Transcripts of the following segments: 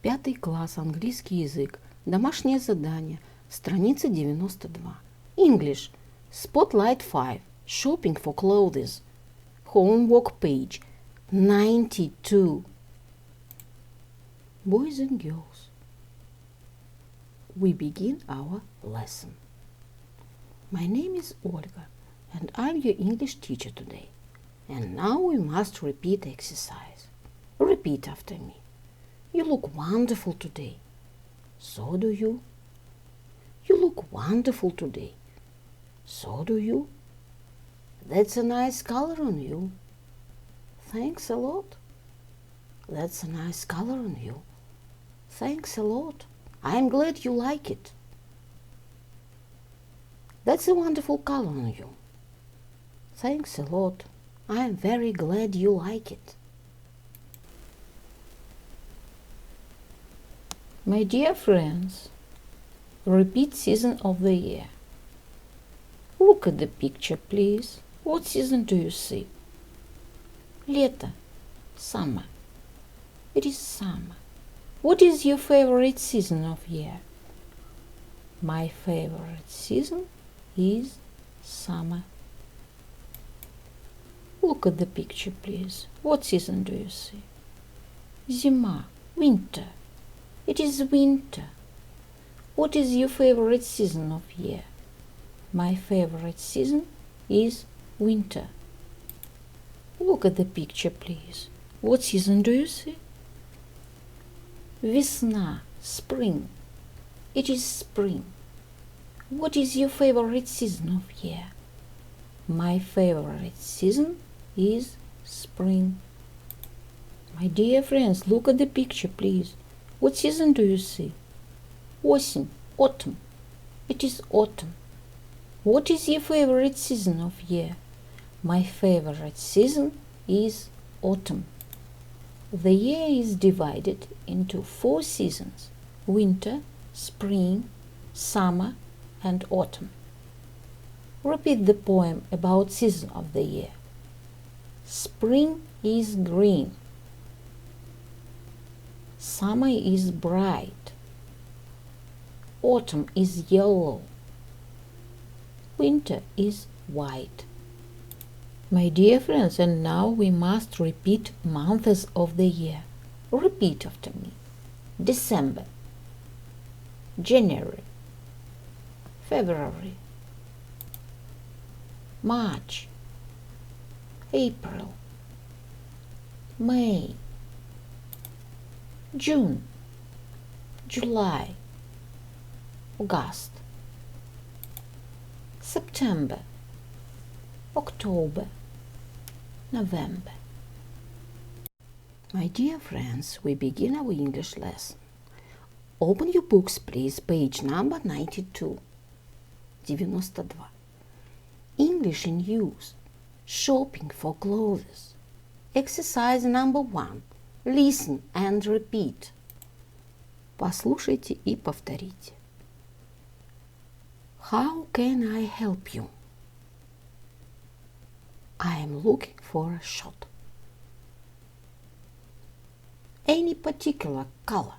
5 класс, английский язык, домашнее задание, страница 92. English, Spotlight 5, Shopping for clothes, Homework page 92. Boys and girls, we begin our lesson. My name is Olga, and I'm your English teacher today. And now we must repeat the exercise. Repeat after me. You look wonderful today. So do you. You look wonderful today. So do you. That's a nice color on you. Thanks a lot. That's a nice color on you. Thanks a lot. I'm glad you like it. That's a wonderful color on you. Thanks a lot. I'm very glad you like it. My dear friends, repeat season of the year. Look at the picture, please. What season do you see? Лето. Summer. It is summer. What is your favorite season of year? My favorite season is summer. Look at the picture, please. What season do you see? Зима. Winter. It is winter. What is your favorite season of year? My favorite season is winter. Look at the picture, please. What season do you see? Весна. Spring. It is spring. What is your favorite season of year? My favorite season is spring. My dear friends, look at the picture, please. What season do you see? Осень. Autumn. It is autumn. What is your favorite season of year? My favorite season is autumn. The year is divided into 4 seasons: winter, spring, summer, and autumn. Repeat the poem about season of the year. Spring is green. Summer is bright. Autumn is yellow. Winter is white. My dear friends, and now we must repeat months of the year. Repeat after me. December, January, February, March, April, May, June, July, August, September, October, November. My dear friends, we begin our English lesson. Open your books, please, page number 92. 92. English in use. Shopping for clothes. Exercise number 1. Listen and repeat. Послушайте и повторите. How can I help you? I am looking for a shirt. Any particular color?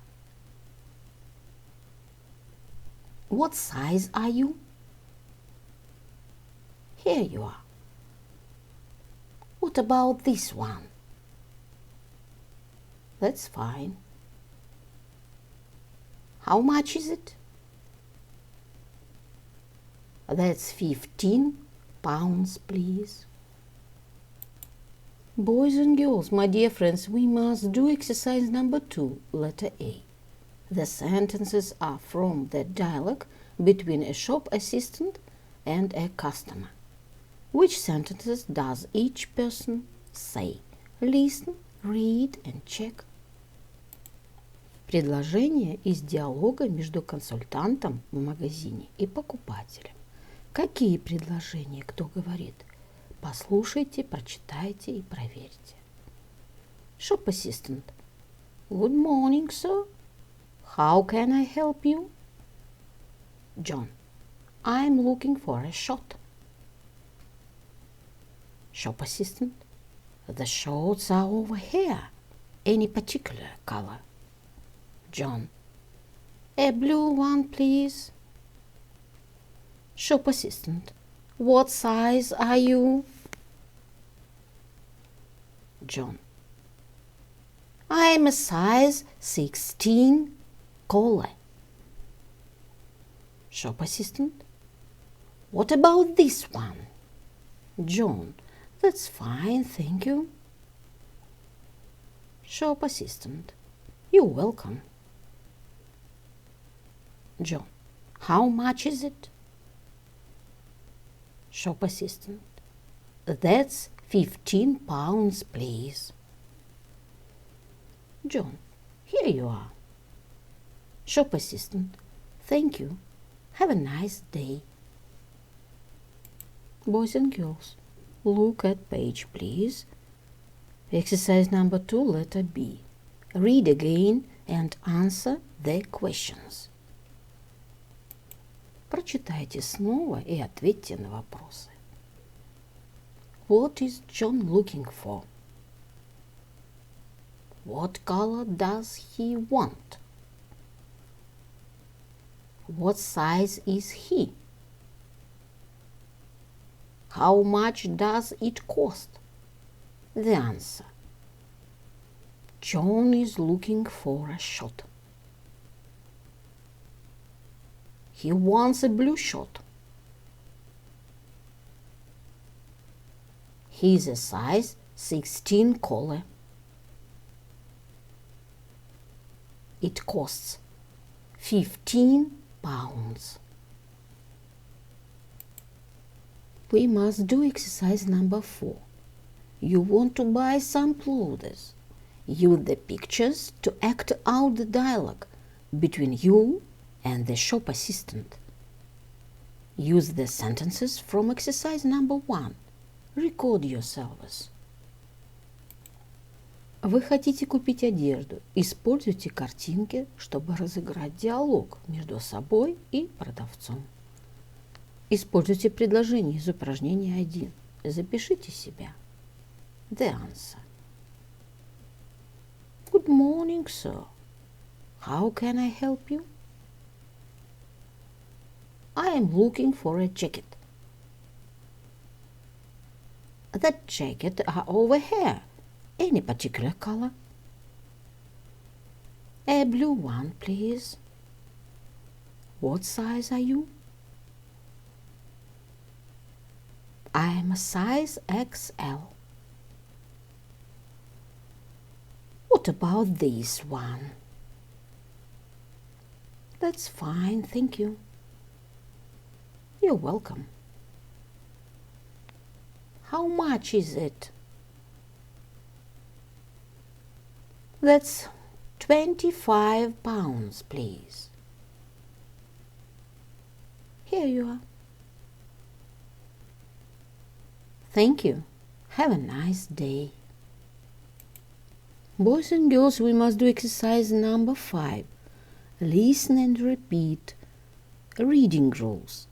What size are you? Here you are. What about this one? That's fine. How much is it? That's 15 pounds, please. Boys and girls, my dear friends, we must do exercise number 2, letter A. The sentences are from the dialogue between a shop assistant and a customer. Which sentences does each person say? Listen, read and check. Предложение из диалога между консультантом в магазине и покупателем. Какие предложения кто говорит? Послушайте, прочитайте и проверьте. Shop assistant. Good morning, sir. How can I help you? John. I'm looking for a shirt. Shop assistant. The shorts are over here. Any particular color? John. A blue one, please. Shop assistant. What size are you? John. I'm a size 16 collar. Shop assistant. What about this one? John. That's fine, thank you. Shop assistant. You're welcome. John. How much is it? Shop assistant. That's £15, please. John. Here you are. Shop assistant. Thank you. Have a nice day. Boys and girls, look at page, please. Exercise number 2, letter B. Read again and answer the questions. Прочитайте снова и ответьте на вопросы. What is John looking for? What color does he want? What size is he? How much does it cost? The answer. John is looking for a shirt. He wants a blue shirt. He's a size 16 collar. It costs £15. We must do exercise number 4. You want to buy some clothes. Use the pictures to act out the dialogue between you and the shop assistant. Use the sentences from exercise number 1. Record yourselves. Вы хотите купить одежду. Используйте картинки, чтобы разыграть диалог между собой и продавцом. Используйте предложение из упражнения 1. Запишите себя. The answer. Good morning, sir. How can I help you? I am looking for a jacket. The jacket are over here. Any particular color? A blue one, please. What size are you? I am a size XL. What about this one? That's fine, thank you. You're welcome. How much is it? That's £25, please. Here you are. Thank you. Have a nice day. Boys and girls, we must do exercise number 5. Listen and repeat. Reading rules.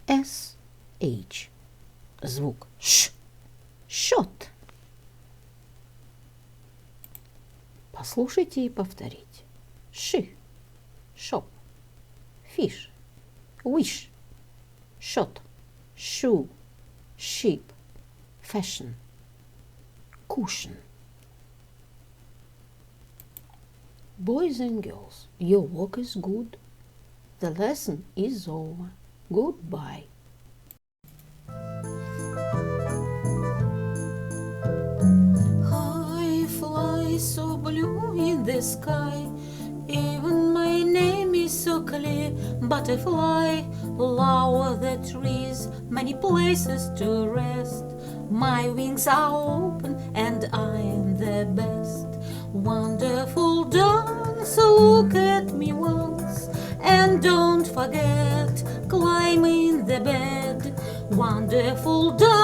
SH. Звук Ш. Shot. Послушайте и повторите. Ши. Shop. Fish. Wish. Shot. Shoe. Sheep. Fashion. Cushion. Boys and girls, your work is good. The lesson is over. Goodbye. I fly so blue in the sky. Even my name is so clear. Butterfly, lower the trees, many places to rest. My wings are open and I am the best. Wonderful dance, look at me once, and don't forget, climb in the bed. Wonderful dance.